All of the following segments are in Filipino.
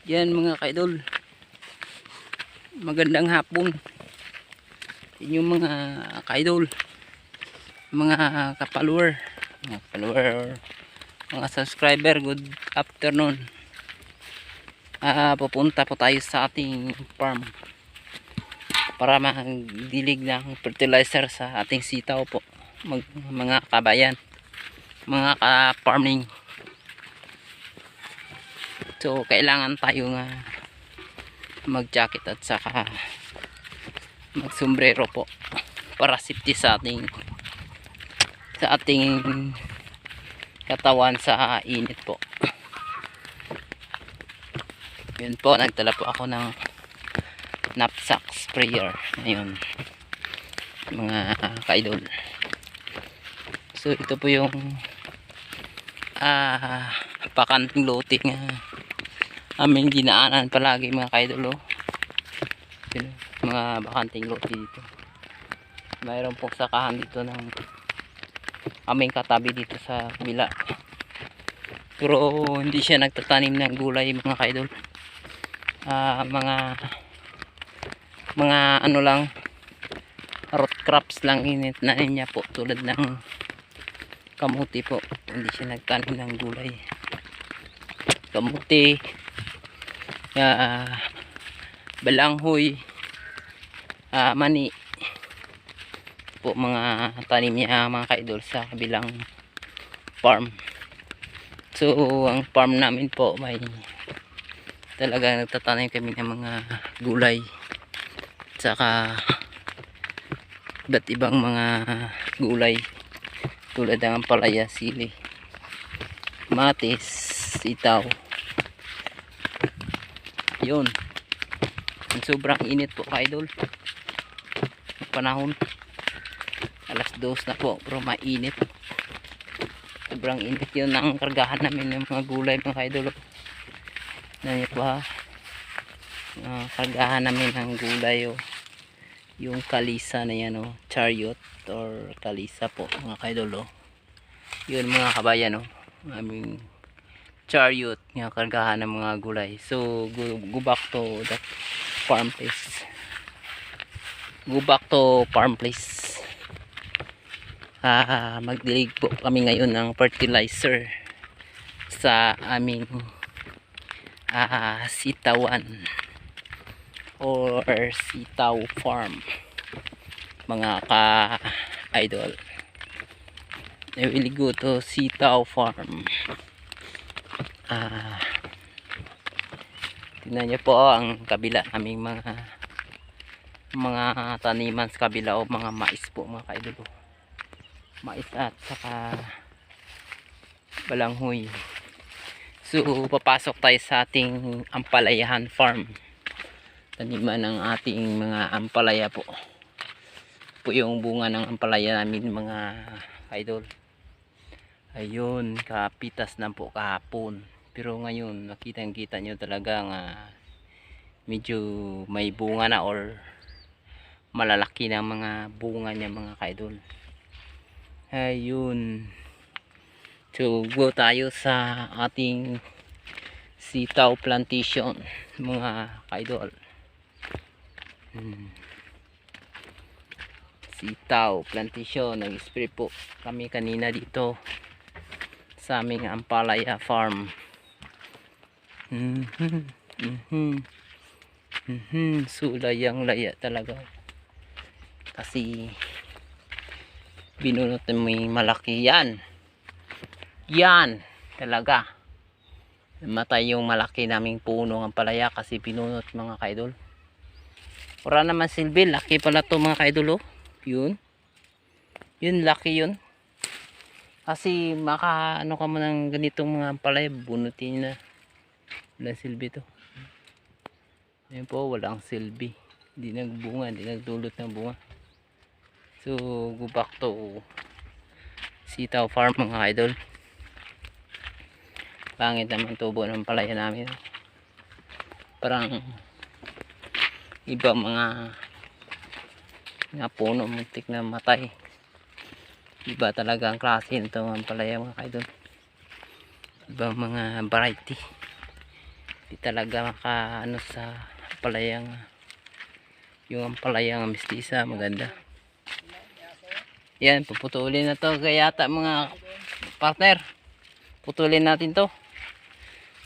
Yan mga kaidol, magandang hapon inyong mga kaidol, mga kapalwer, mga subscriber. Good afternoon. Pupunta po tayo sa ating farm para magdilig ng fertilizer sa ating sitaw po, mga kabayan, mga ka-farming. So kailangan tayo nga mag-jacket at saka mag-sombrero po para safety sa ating katawan sa init po. Yun po, nagdala po ako ng knapsack sprayer ngayon mga kaidol. So ito po yung pakanting lote nga aming dinaanan palagi mga kaidol. Mga bakanting lote dito, mayroon pong sakahan dito ng aming katabi dito sa kabila, pero hindi siya nagtatanim ng gulay mga kaidol. Mga ano lang, root crops lang init na niya po, tulad ng kamuti po. Hindi siya nagtanim ng gulay, kamuti, balanghoy, mani po, mga tanim niya mga kaidol sa kabilang farm. So ang farm namin po may talaga nagtatanim kami ng mga gulay, saka iba't ibang mga gulay tulad ng ampalaya, sili, matis, sitaw. Yun, sobrang init po kaidol, panahon alas 2 na po, pero mainit, sobrang init. Yun ang kargahan namin ng mga gulay mga kaidol. Nanyo po kargahan namin ng gulay, yung kalisa na yan, chariot or kalisa po mga kaidol. Yun mga kabayan, aming chariot nga kargahan ng mga gulay. So go back to that farm place, magdilig po kami ngayon ng fertilizer sa aming sitawan or sitaw farm mga ka-idol. I will go to sitaw farm. Tingnan niyo po ang kabila naming mga taniman sa kabila, mga mais po mga kaidol. Mais at saka balanghoy. So papasok tayo sa ating ampalayahan farm, taniman ng ating mga ampalaya po. Yung bunga ng ampalaya namin mga idol. Ayun, kapitas na po kahapon, pero ngayon nakita nyo talagang medyo may bunga na or malalaki na mga bunga niya mga kaidol. Ayun, so go tayo sa ating sitaw plantation mga kaidol. Sitaw plantation, nag-spray po kami kanina dito sa aming ampalaya farm. So layang laya talaga, kasi binunot na may malaki yan talaga. Namatay yung malaki naming puno ng ampalaya kasi binunot mga kaidol. Wala naman silbi, laki pala to mga kaidol. Yun laki yun, kasi maka ano ka mo ng ganitong mga ampalaya, bunutin na. Walang silbi to. Ayun po, walang silbi, hindi nagbunga, hindi nagdulot ng bunga. So go back to sitaw farm mga idol. Pangit naman tubo ng palaya namin, parang iba mga puno muntik na matay. Iba talaga ang klase nito ang palaya mga idol, ibang mga variety. Di talaga maka ano sa palayang, yung palayang mistisa maganda. Yan, puputulin na to kaya yata mga partner. Putulin natin to.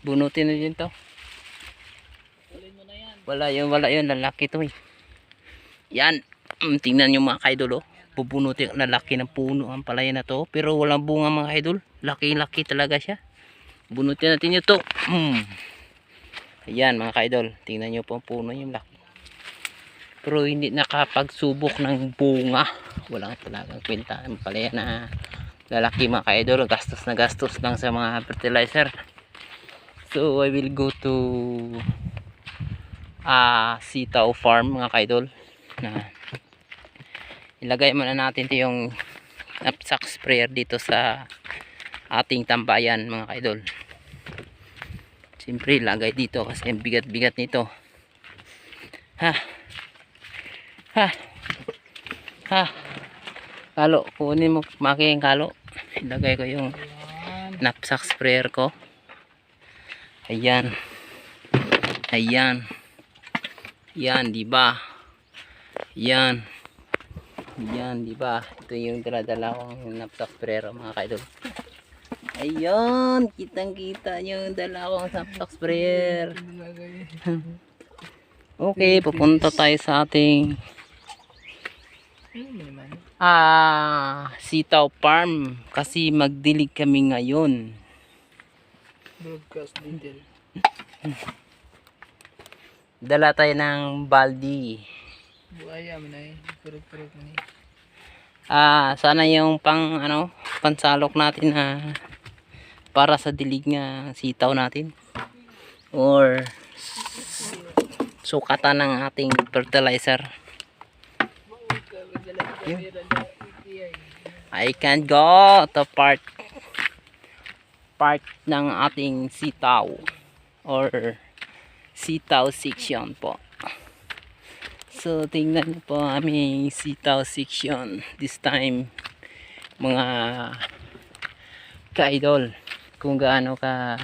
Bunutin na din to. Wala yun, lalaki to eh. Yan, tingnan nyo mga kaidol oh. Pupunutin na laki ng puno ang palaya na to. Pero walang bunga mga kaidol. Laki-laki talaga siya. Bunutin natin nyo to. Ayan mga kaidol. Tingnan nyo po ang puno yung laki. Pero hindi nakapagsubok ng bunga. Walang talagang kwenta ang palaya na lalaki mga kaidol. Gastos na gastos lang sa mga fertilizer. So I will go to sitaw farm mga kaidol. Na ilagay muna natin ito yung knapsack sprayer dito sa ating tambayan mga kaidol. Siyempre lagay dito kasi ang bigat-bigat nito. Kalo, kunin mo making kalo. Ilagay ko yung knapsack sprayer ko. Ayan. Yan, di ba? Yan, di ba? Ito yung dala-dala kong knapsack sprayer mga kaidol. Ayun, kitang-kita yung dala kong knapsack sprayer. Okay, pupunta tayo sa ating sitaw farm kasi magdilig kami ngayon. Broadcast detail. Dala tayo ng baldi. Buaya man ay purok-purok man. Sana yung pansalok natin na para sa dilig nga sitaw natin or sukatan ng ating fertilizer. I can go to part ng ating sitaw or sitaw section po. So tingnan niyo po aming sitaw section this time mga ka-idol kung gaano ka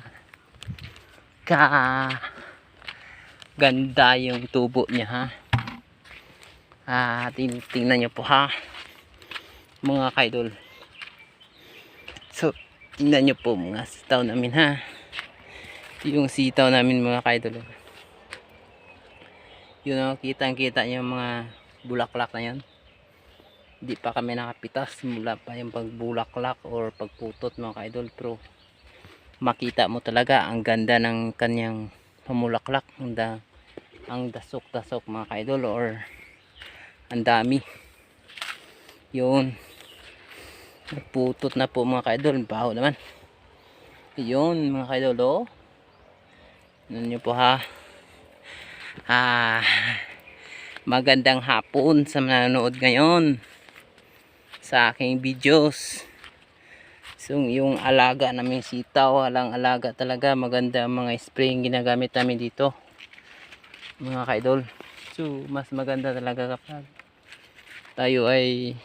ganda yung tubo niya ha. Tingnan niyo po ha mga ka-idol. So tingnan niyo po mga sitaw namin ha. Ito yung sitaw namin mga ka-idol. Yun o, kitang-kita yung mga bulaklak na yan. Hindi pa kami nakapitas. Mula pa yung pagbulaklak or pagputot mga ka-idol. Pero makita mo talaga ang ganda ng kanyang pamulaklak. Ang dasok-dasok mga ka-idol or ang dami. Yun. Nagputot na po mga ka-idol. Baho naman. Yun mga ka-idol o. Ano nyo po ha. Magandang hapon sa manonood ngayon sa aking videos. So yung alaga namin sitaw, walang alaga talaga, maganda mga spray yung ginagamit namin dito mga ka-idol. So mas maganda talaga kapag tayo ay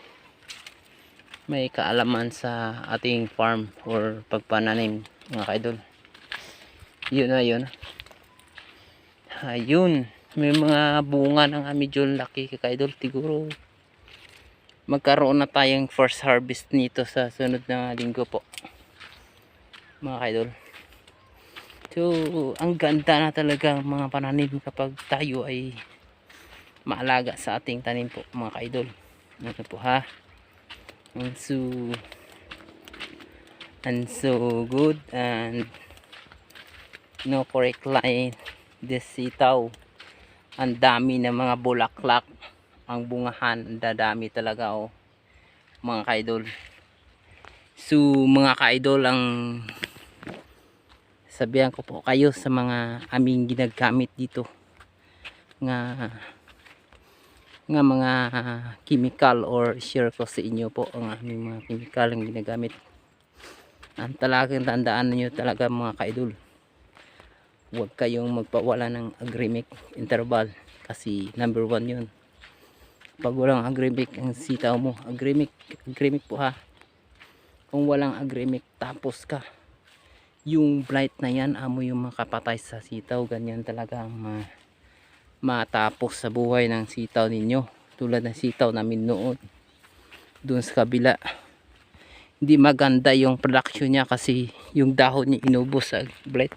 may kaalaman sa ating farm or pagpananim mga ka-idol. Yun na yun. Ayun, may mga bunga ng medyo laki ka-idol. Siguro magkaroon na tayong first harvest nito sa sunod na linggo po mga ka-idol. So ang ganda na talaga mga pananim kapag tayo ay maalaga sa ating tanim po mga ka-idol. Ano po ha, and so good and no correct line. This sitaw, ang dami ng mga bulaklak, ang bungahan, ang dadami talaga mga ka-idol. So mga ka-idol, ang sabihan ko po kayo sa mga aming ginagamit dito nga mga chemical, or share ko sa inyo po ang aming mga chemical ang ginagamit. Ang talagang tandaan niyo talaga mga ka-idol, huwag kayong magpawala ng agrimic interval kasi number 1 yun. Pag walang agrimic ang sitaw mo, agrimic po ha. Kung walang agrimic tapos ka, yung blight na yan amo yung makapatay sa sitaw. Ganyan talaga ang matapos sa buhay ng sitaw ninyo, tulad ng sitaw namin noon doon sa kabila. Hindi maganda yung production niya kasi yung dahon niya inubos sa blight.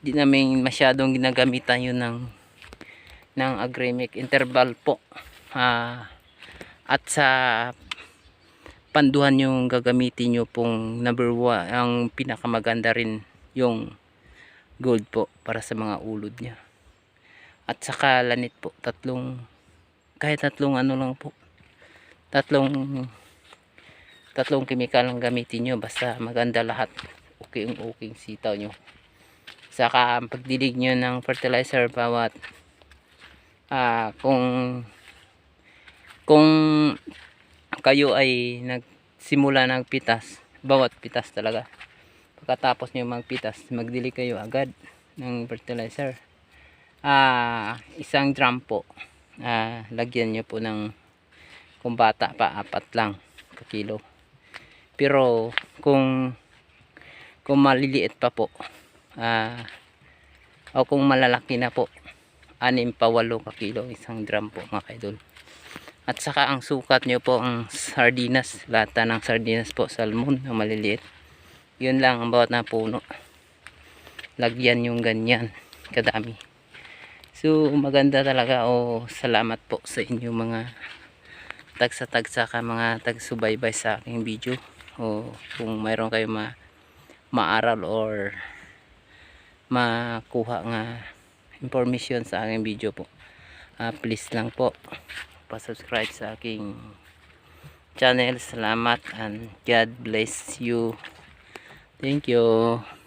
Hindi namin masyadong ginagamitan yun ng agremic interval po. At sa panduhan yung gagamitin nyo pong number 1, ang pinakamaganda rin yung gold po para sa mga ulod niya. At saka lanit po, kahit tatlong ano lang po, tatlong chemical ang gamitin nyo, basta maganda lahat, okay sitaw nyo. Saka ang pagdilig nyo ng fertilizer bawat kung kayo ay nagsimula ng pitas, bawat pitas talaga, pagkatapos nyo magpitas, magdilig kayo agad ng fertilizer. Isang drum po, lagyan nyo po ng, kung bata pa, 4 lang ka kilo. Pero kung maliliit pa po, o kung malalaki na po, 6 pa 8 ka kilo isang drum po mga kaidol. At saka ang sukat nyo po ang sardinas, lata ng sardinas po, salmon na maliliit, yun lang ang bawat na puno, lagyan yung ganyan kadami. So maganda talaga. Salamat po sa inyo mga tagsa ka, mga tagsubaybay sa aking video. Kung mayroon kayo maaral or makuha nga information sa aking video po, please lang po pa-subscribe sa aking channel. Salamat and God bless you. Thank you.